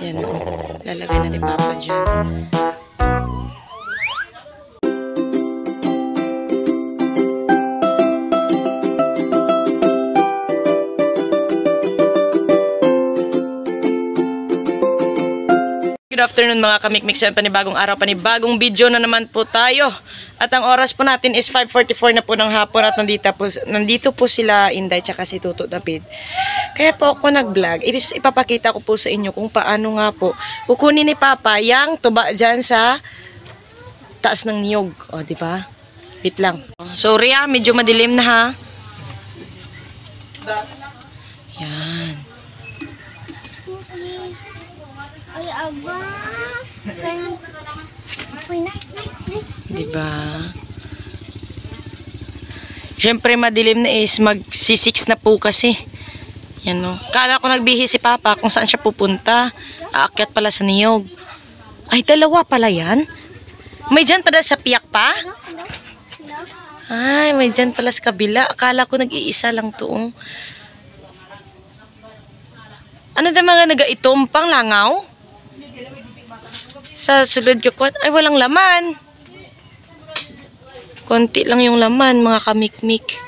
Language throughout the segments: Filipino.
Yan o. Lalagay na ni Papa dyan. Good afternoon mga kamikmik. Sa panibagong araw, panibagong video na naman po tayo. At ang oras po natin is 5:44 na po ng hapon at nandito po sila Inday tsaka si Tuto David. Kaya po ako nag-vlog. Ipapakita ko po sa inyo kung paano nga po kukunin ni Papa yung tuba dyan sa taas ng niyog. O, di ba? Wait lang. Sorry medyo madilim na ha. Yan. Ay, aba. Diba? Siyempre madilim na is magsi-6 na po kasi. Yan o. Kala ko nagbihi si Papa kung saan siya pupunta. Aakyat pala sa niyog. Ay, dalawa pala yan. May dyan pala sa piyak pa? Ay, may dyan pala sa kabila. Akala ko nag-iisa lang to. Ano da mga nag-aitom pang langaw? Sa sulod ka kwan, ay walang laman. Konti lang yung laman, mga kamikmik.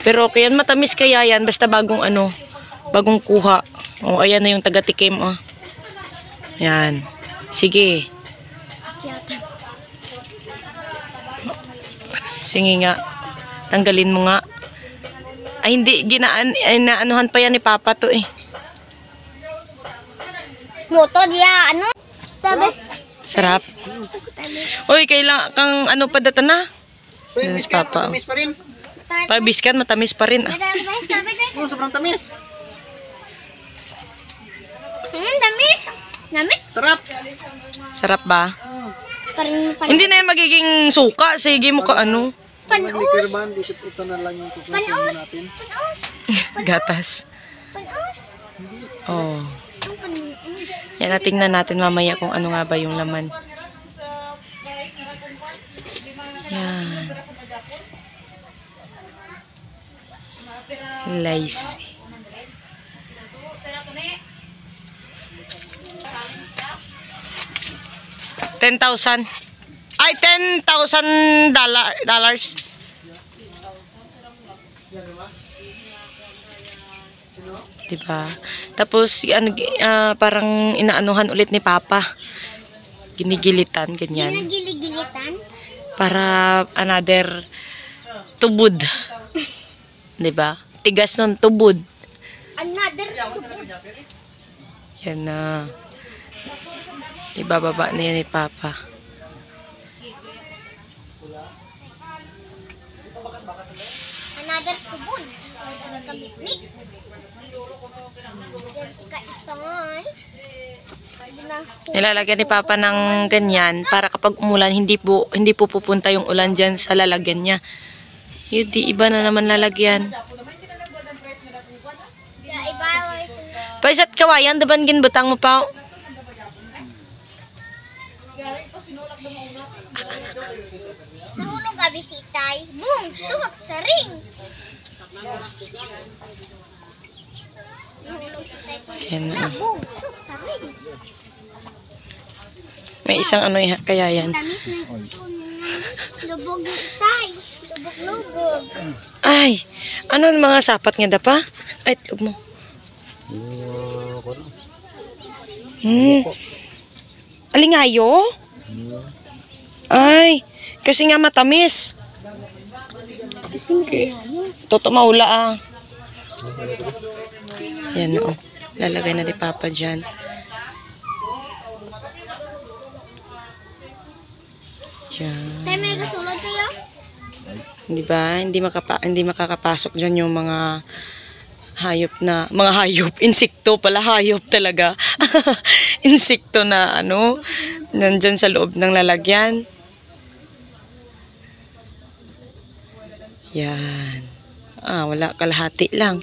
Pero okay yan, matamis kaya yan, basta bagong bagong kuha. O, ayan na yung taga-tikim, o. Yan. Sige. Sige nga. Tanggalin mo nga. Ay, hindi, inaanuhan pa yan ni Papa to, eh. Moto dia, Tabi. Sarap. Uy, kailangan kang pa data na? Yes, Papa. Matamis pa rin. Pabiskan, matamis pa rin. Oh, sobrang tamis. Tamis. Namit. Sarap. Sarap ba? Parin. Hindi na yan magiging suka. Sige mo ka Panus. Ito na lang yung susunod natin. Gatas. Panus. Oh. Yan, tingnan natin mamaya kung ano nga ba yung laman. Yan. Lacy. $10,000. Ay, $10,000. Diba? Tapos, parang inaanuhan ulit ni Papa. Ginigilitan, ganyan. Ginagili-gilitan? Para another tubod. Diba? Tigas nun, tubod. Another tubod. Yan na. Ibababa na yan ni Papa. Another tubod. Kamikmik. Nilalagyan ni Papa ng ganyan para kapag umulan hindi po pupunta yung ulan dyan sa lalagyan niya. Yun, di iba na naman lalagyan. Paisat kawayan, daban ginbutang mo pa. Nahulog ka bisitay. Boom! Suot sa ring! Yan na. Boom! Suot sa ring! May isang kaya yan. Tamis na lubog itay. Lubog-lubog. Ay, ano ang mga sapat nga da pa? Ay, tug mo. Alingayo? Ay, kasi nga matamis. Okay. Toto maula Yan o. Lalagay na ni Papa dyan. Yan. Tayo may kasunod tayo? Diba? Hindi makakapasok dyan yung mga hayop, insekto pala, hayop talaga. Insekto na nandyan sa loob ng lalagyan. Yan. Wala, kalahati lang.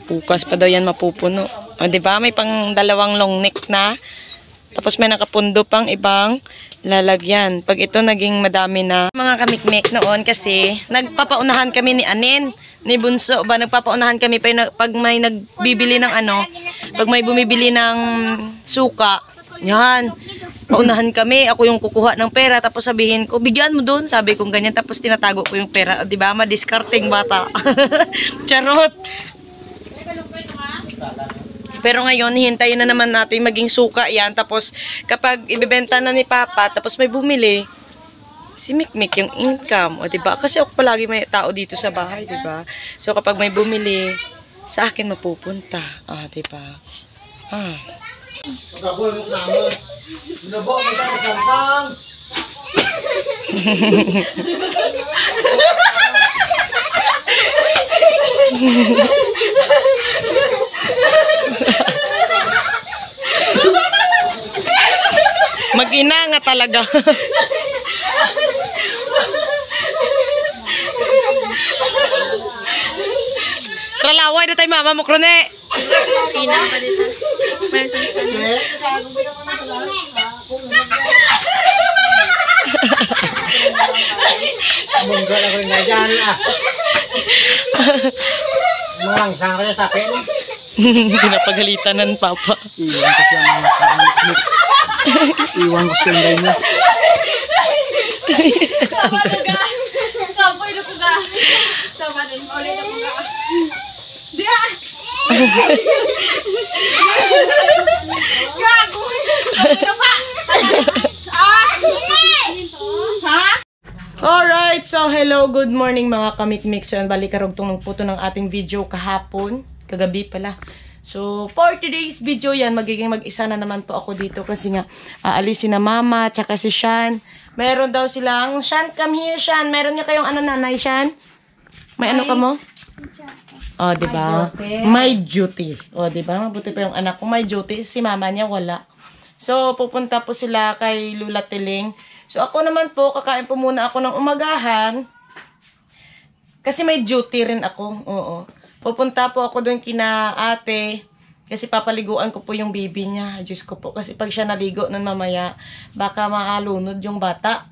Bukas pa daw yan mapupuno. O, diba? May pang dalawang long neck na. Tapos may nakapundo pang ibang lalagyan. Pag ito naging madami na. Mga kamikmik noon kasi nagpapaunahan kami ni Anin. ni Bunso ba, nagpapaunahan kami pag may nagbibili ng ano, pag may bumibili ng suka, yan, paunahan kami, ako yung kukuha ng pera, tapos sabihin ko, bigyan mo dun, sabi kong ganyan, tapos tinatago ko yung pera, di ba, madiskarting bata. Charot. Pero ngayon, hintayin na naman natin maging suka yan, tapos kapag ibebenta na ni Papa, tapos may bumili, si Mikmik yung income, o diba? Kasi ako palagi may tao dito sa bahay, diba? So kapag may bumili, sa akin mapupunta, diba? Mag-ina nga talaga. Tralaway na tayo mama mo, Krone. Ina pa dito. May sumstan. Munggo na ko rin na dyan Malangsang ka sa akin. Pinapagalitan ng Papa. Iwan ko siya mga kamikmik. Iwan ko siya niya. Kapoy na ko ga. Tama din, ulit na ko ga. Di Gago! Ano pa? Alright, so hello, good morning mga kamikmik. So yan, balikarugtong ng puto ng ating video kahapon. Kagabi pala. So, for today's video yan, magiging mag-isa na naman po ako dito kasi nga, aalisin na mama, tsaka si Shan. Meron daw silang, Shan, come here, Shan. Meron niya kayong ano, nanay, Shan? May ano ka mo? O, diba? My duty. O, diba? Mabuti pa yung anak ko. My duty. Si mama niya, wala. So, pupunta po sila kay Lula Tiling. So, ako naman po, kakain po muna ako ng umagahan. Kasi may duty rin ako. Oo. Pupunta po ako doon kina ate. Kasi papaliguan ko po yung baby niya. Diyos ko po. Kasi pag siya naligo nun mamaya, baka maalunod yung bata.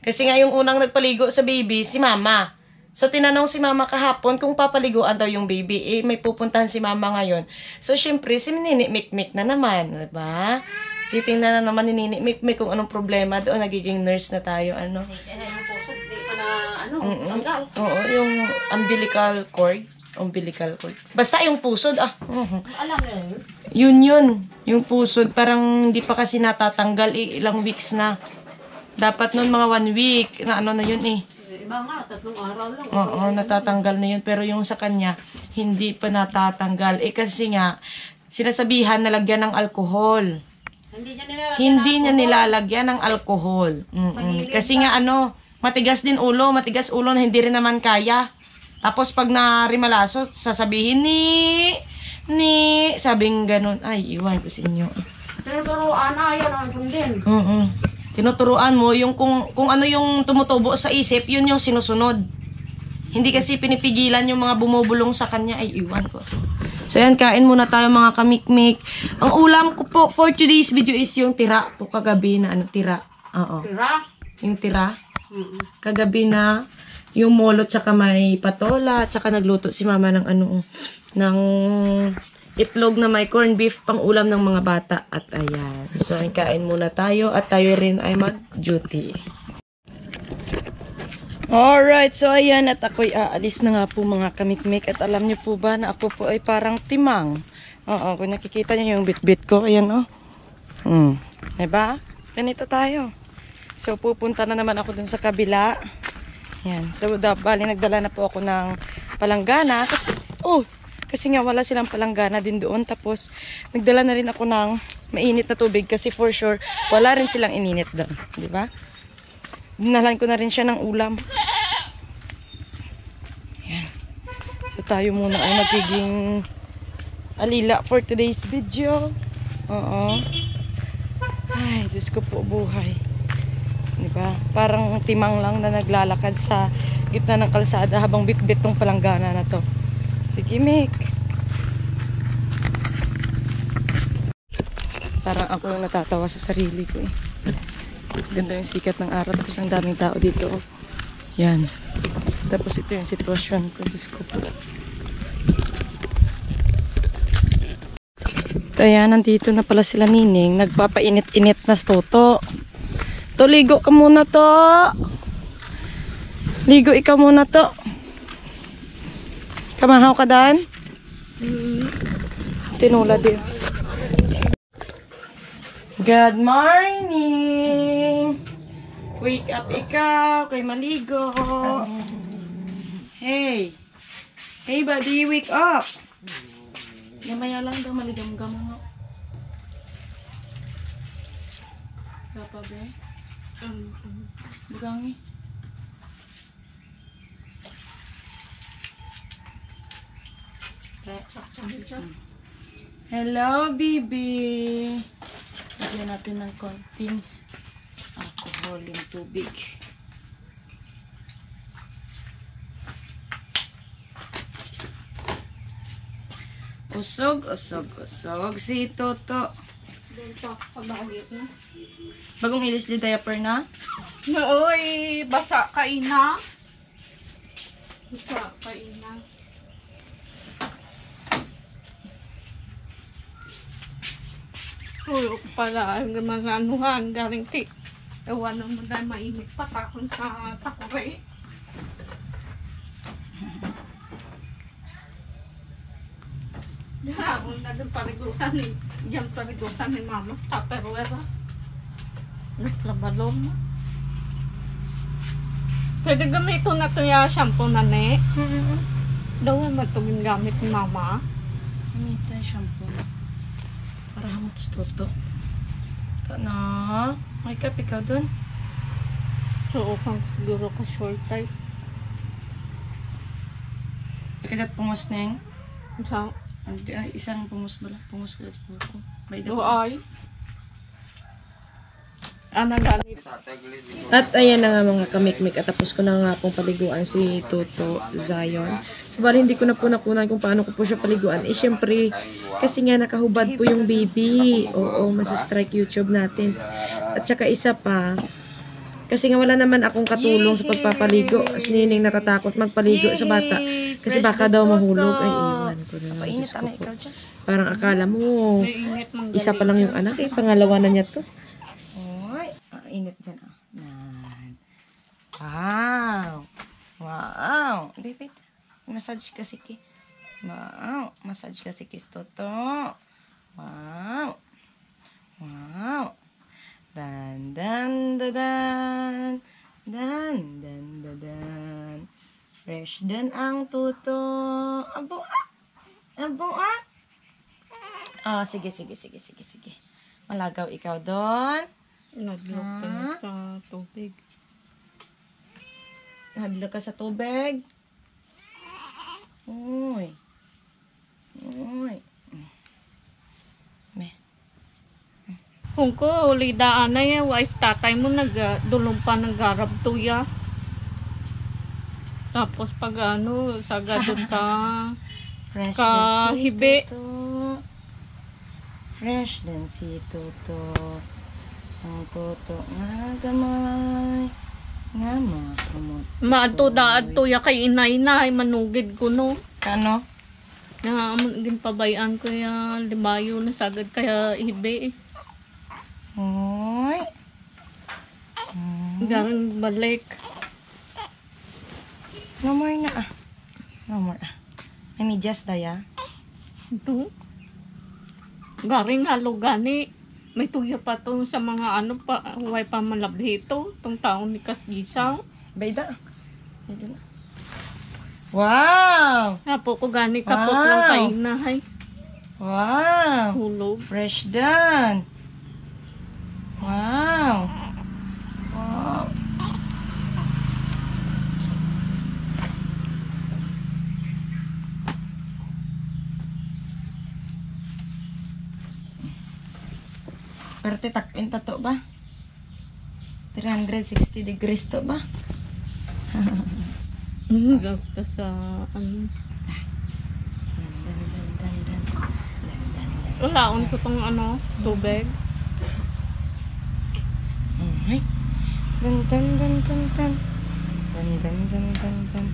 Kasi nga yung unang nagpaligo sa baby, si mama. So, tinanong si mama kahapon kung papaliguan daw yung baby. Eh, may pupuntahan si mama ngayon. So, syempre, si Nini Mikmik na naman. Diba? Titingnan na naman ni Nini Mikmik kung anong problema doon. Nagiging nurse na tayo. Ano? Oo, yung umbilical cord. Umbilical cord. Basta yung pusod, Alam na yun. Yung pusod, parang hindi pa kasi natatanggal. Ilang weeks na. Dapat nun mga 1 week. Na ano na yun Iba nga, 3 araw lang. Oo, natatanggal na yun. Pero yung sa kanya, hindi pa natatanggal. Kasi nga, sinasabihan na lagyan ng alcohol. Hindi niya nilalagyan ng alcohol. Kasi nga matigas din ulo. Matigas ulo na hindi rin naman kaya. Tapos pag narimalaso, sasabihin sabing ganun. Ay, iwan ko sa inyo. Tinuturuan na, yan ang sundin. Tinuturuan mo yung kung ano yung tumutubo sa isip, yun yung sinusunod. Hindi kasi pinipigilan yung mga bumubulong sa kanya. Ay, iwan ko. So, yan, kain muna tayo mga kamikmik. Ang ulam ko po for today's video is yung tira. Po kagabi na tira. Oo. Tira? Yung tira. Kagabi na yung molo tsaka may patola. Tsaka nagluto si mama ng ng itlog na may corned beef pang ulam ng mga bata. At ayan. So, yan, kain muna tayo. At tayo rin ay mag-duty. Alright, so ayan, at ako'y aalis na nga po mga kamikmik. At alam niyo po ba na ako po ay parang timang. Oo, kung nakikita niyo yung bit-bit ko, ayan Diba? Ganito tayo. So, pupunta na naman ako dun sa kabila. Ayan, so bali nagdala na po ako ng palanggana. Kasi nga wala silang palanggana din doon. Tapos, nagdala na rin ako ng mainit na tubig kasi for sure, wala rin silang ininit doon. Diba? Dinalan ko na rin siya ng ulam. Ayan. So tayo muna ay magiging alila for today's video. Oo. Ay, Diyos ko po buhay. Diba? Parang timang lang na naglalakad sa gitna ng kalsada habang bit-bit tong palanggana na to. Sige, Mick. Parang ako yung natatawa sa sarili ko Ganda yung sikat ng araw tapos ang daming tao dito. Yan. Tapos ito yung sitwasyon ko. Diyos ko po. Kaya nandito na pala sila Nining. Nagpapainit-init na Toto. To, ligo ka muna to. Ligo ikaw muna to. Kamahaw ka daan? Tinula din. Good morning! Wake up ikaw, kay maligo. Hey! Hey buddy, wake up! Gamaya lang daw, maligam-gam nga. Gapa be? Bugangi. Hello, baby! Lagyan natin ng konting alcohol yung tubig. Usog, usog, usog si Toto. Bagong ilis di diaper na? Nooy, basa ka ina. Basa ka ina. Uy, pala, ang mga anuhan, galing tik. Ewan naman dahil mainit pa takon sa takore. Ako na doon parigusan ni, diyan parigusan ni mama sa Tupperware. Naglabalong. Pwede gamitin na ito yung shampoo na ne. Daw ay matugin gamit ni mama. Gamita yung shampoo. Para hamot sa Toto. Ito na. May kape ka dun? So, kang siguro ka short type. Ikadat pungos neng. Sa Isang pungos bala. Pungos ko sa puso. May do daw. ay. Ana ganit. At ayan na nga mga kamikmik at tapos ko na nga pong paliguan si Toto Zion. Sabali hindi ko na po nakunan kung paano ko po siya paliguan. Eh syempre, kasi nga nakahubad po yung baby. Oo, masa-strike YouTube natin. At saka isa pa, kasi nga wala naman akong katulong sa pagpapaligo. Si Nining natatakot magpaligo sa bata. Kasi baka daw mahulog. Ay, iwan ko na lang. Diyos ko po. Parang akala mo, isa pa lang yung anak. Eh, pangalawa na niya to. Init dyan, oh. Yan. Wow! Wow! Bebet, massage kasi ki. Wow! Massage kasi ki Toto. Wow! Wow! Dan, dan, dan, dan, dan, dan, dan. Fresh din ang Toto. Abo, ah! Abo, ah! Oh, sige, sige, sige, sige, sige. Malagaw ikaw doon. Naglock tayo sa tubig. Nahadlo ka sa tubig. Uy. Uy. Me. Kung ko, uli daan na yan, wais tatay mo nagdulong pa ng garab tuya. Tapos pag ano, saga doon ka, Fresh kahibi. din si Toto. Fresh din si Toto. Ang Toto nga gamay. Nga makamot. Maato daan tuya kay inay-inay, manugid ko no. Kano? Na ginpabayaan ko yung limayo na sagad kaya hibi. Uy. Garing balik. No more na ah. No more ah. May medyas daya. Ito. Garing halo gani. May tuya pa to sa mga ano pa, huway pa malabhito. Itong taon ni Kasgisaw. Bayda. Bayda na. Wow! Napo ko gani kapot lang kay inahay. Wow! Hulog. Fresh done. Wow! Wow! Parte takin tato ba? 360 degrees to ba? Basta sa ano. Ulaon ko tong ano, tubig. Ay. Dan dan dan dan dan. Dan dan dan dan dan.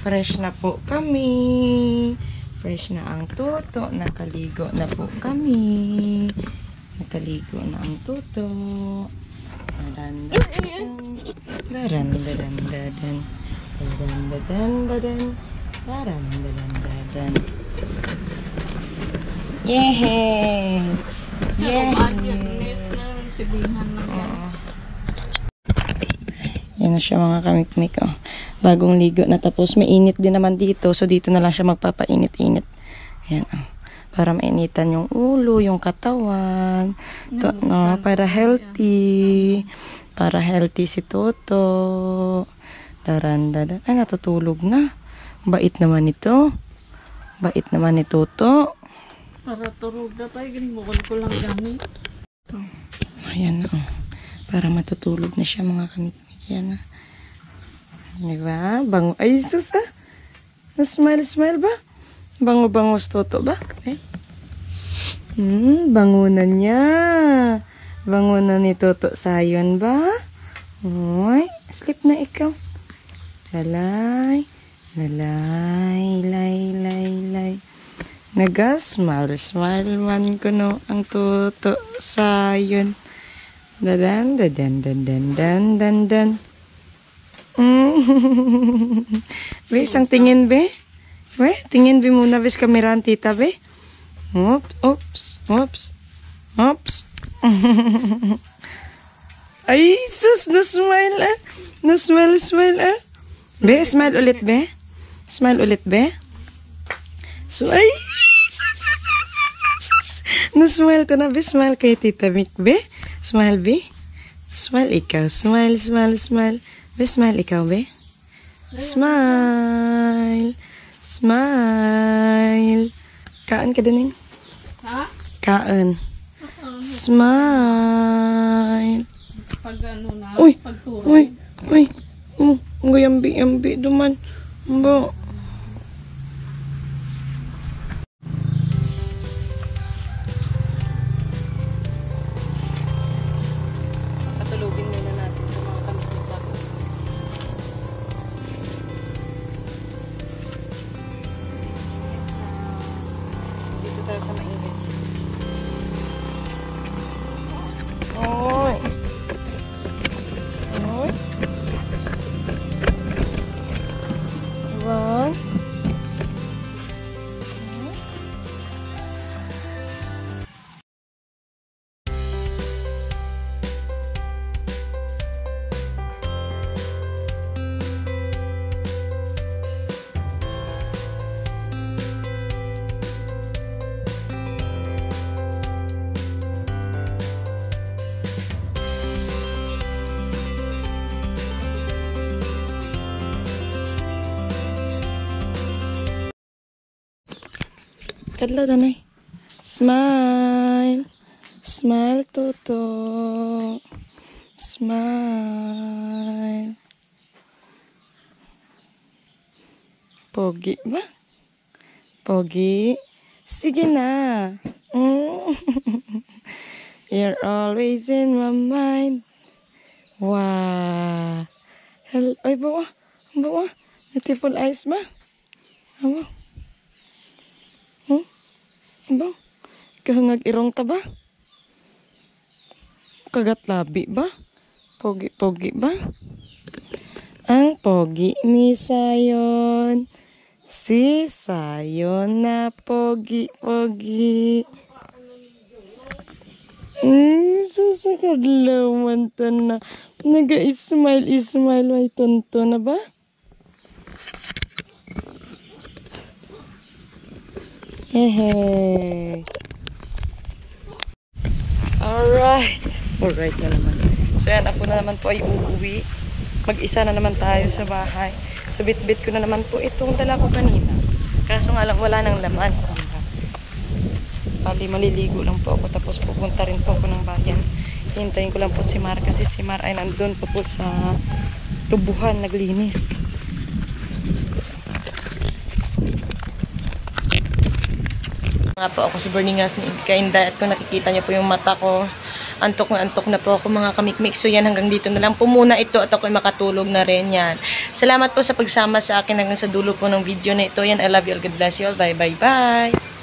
fresh na po kami. Fresh na ang Toto. Nakaligo na po kami. Nakaligo na ang Toto. Dadan, dadan, dadan, dadan, dadan, dadan, dadan, dadan, dadan, dadan, dadan. Yehey! Yehey! Yan na siya mga kamikmik. Oh. Bagong ligo na, tapos mainit din naman dito. So dito na lang siya magpapainit-init. Yan. Oh. Para mainitan yung ulo, yung katawan. No, para healthy. Para healthy si Toto. Daran-daran. Ay, natutulog na. Bait naman ito. Bait naman ni Toto. Para turog na tayo, ginbukol ko lang gamit. Ayan na. Oh. Para matutulog na siya mga kamikmik. Yan na. Diba? Bango. Ay, sus ah. Na-smile ba? Bango-bangos Toto ba? Eh? Bangunan niya. Bangunan ni Toto Sayon ba? Uy, sleep na ikaw. Lalay. Lalay, lay, lay, lay. Naga-smile man ko no ang Toto Sayon. Dadan, dadan, dadan, dadan, dadan. Be, isang tingin, be. Be, tingin, be muna, be, kameraan, tita, be. Oops, oops, oops. Ay, sus, na-smile, ah. Na-smile, smile, ah. Be, smile ulit, be. Smile ulit, be. So, ay, na-smile ka na, be. Smile kay tita Mick, be. Smile, be. Smile ikaw. Smile, smile, smile. Be, smile ikaw, be. Smile. Smile. Kaan ka din, Ha? Kaan. Smile. Pag ano na, Uy, pagturog. uy, uy. Ang yambi duman. Mbo. Patulugin muna natin sa mga kamikmik bago. Dito tayo sa mainit. Oy. Oy. One. Kadlaw danay. Smile. Smile, Toto. Smile. Pogi ba? Pogi? Sige na. You're always in my mind. Wow. Hello. Ay, bawa. Bawa. Beautiful eyes ba? Bawa. Ba? Kahangag irong ta ba? Kagat labi ba? Pogi-pogi ba? Ang pogi ni Sayon. Si Sayon na pogi-pogi. Susakadlaw man to na. Naga-smile may tonto na ba? Hehe. Alright. Alright na naman. So yan, ako na naman po ay uuwi. Mag-isa na naman tayo sa bahay. So bit-bit ko na naman po itong dala ko kanina. Kaso nga lang wala nang laman. Bali maliligo lang po ako. Tapos pupunta rin po ako ng bayan. Hintayin ko lang po si Mar. Kasi si Mar ay nandun po sa tubuhan naglinis. Nga po ako si Berningas ni Kainday at kung nakikita niyo po yung mata ko Antok na po ako mga kamikmik. So yan, hanggang dito na lang po muna ito at ako'y makatulog na rin yan. Salamat po sa pagsama sa akin hanggang sa dulo po ng video na ito. Yan, I love you all. God bless you all. Bye, bye, bye.